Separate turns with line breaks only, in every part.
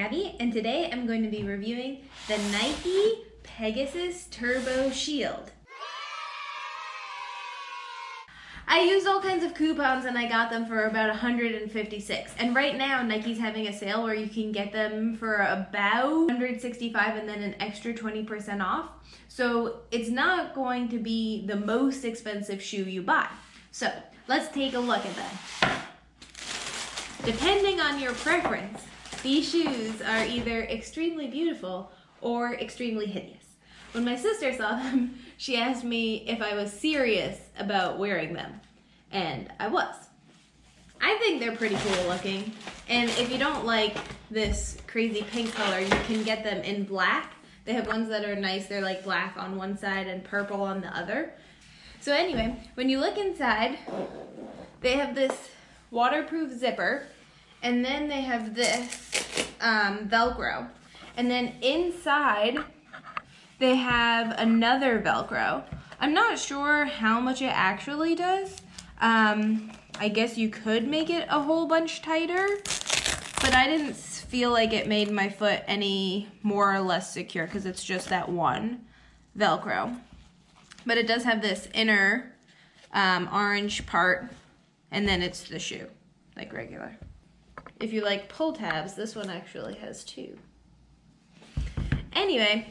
Gabby, and today I'm going to be reviewing the Nike Pegasus Turbo Shield. I used all kinds of coupons and I got them for about $156. And right now Nike's having a sale where you can get them for about $165 and then an extra 20% off. So it's not going to be the most expensive shoe you buy. So let's take a look at them. Depending on your preference, these shoes are either extremely beautiful or extremely hideous. When my sister saw them, she asked me if I was serious about wearing them, and I was. I think they're pretty cool looking, and if you don't like this crazy pink color, you can get them in black. They have ones that are nice, they're like black on one side and purple on the other. So anyway, when you look inside, they have this waterproof zipper, and then they have this Velcro, and then inside they have another Velcro. I'm not sure how much it actually does. I guess you could make it a whole bunch tighter, but I didn't feel like it made my foot any more or less secure because it's just that one Velcro. But it does have this inner orange part, and then it's the shoe, like regular. If you like pull tabs, this one actually has two. Anyway,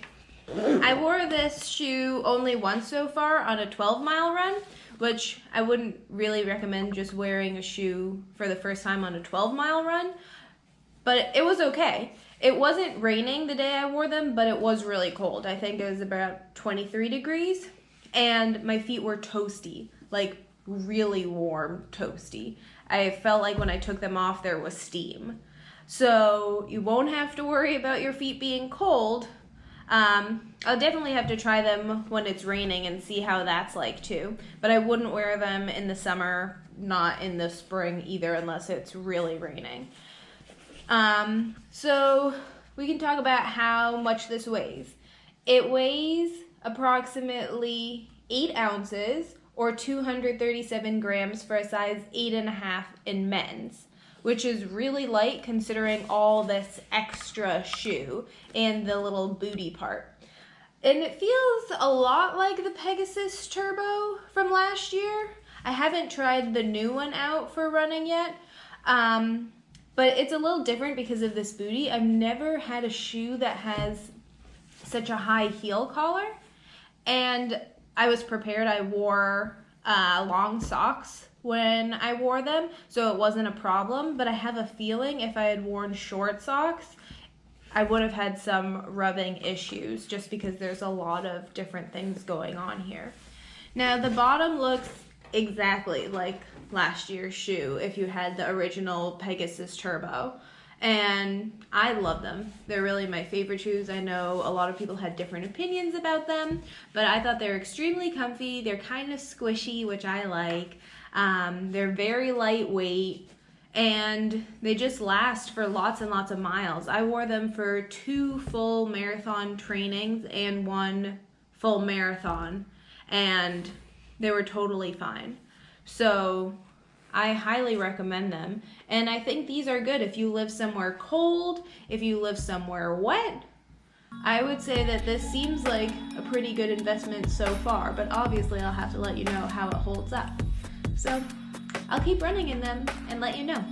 I wore this shoe only once so far on a 12-mile run, which I wouldn't really recommend just wearing a shoe for the first time on a 12-mile run, but it was okay. It wasn't raining the day I wore them, but it was really cold. I think it was about 23 degrees, and my feet were toasty, like really warm toasty. I felt like when I took them off, there was steam. So you won't have to worry about your feet being cold. I'll definitely have to try them when it's raining and see how that's like too. But I wouldn't wear them in the summer, not in the spring either, unless it's really raining. So we can talk about how much this weighs. It weighs approximately 8 ounces or 237 grams for a size 8.5 in men's, which is really light considering all this extra shoe and the little booty part. And it feels a lot like the Pegasus Turbo from last year. I haven't tried the new one out for running yet, but it's a little different because of this booty. I've never had a shoe that has such a high heel collar, and I was prepared. I wore long socks when I wore them, so it wasn't a problem, but I have a feeling if I had worn short socks, I would have had some rubbing issues just because there's a lot of different things going on here. Now the bottom looks exactly like last year's shoe if you had the original Pegasus Turbo, and I love them. They're really my favorite shoes. I know a lot of people had different opinions about them, but I thought they're extremely comfy. They're kind of squishy, which I like. They're very lightweight, and they just last for lots and lots of miles. I wore them for 2 full marathon trainings and 1 full marathon, and they were totally fine. So I highly recommend them, and I think these are good if you live somewhere cold, if you live somewhere wet. I would say that this seems like a pretty good investment so far, but obviously I'll have to let you know how it holds up. So I'll keep running in them and let you know.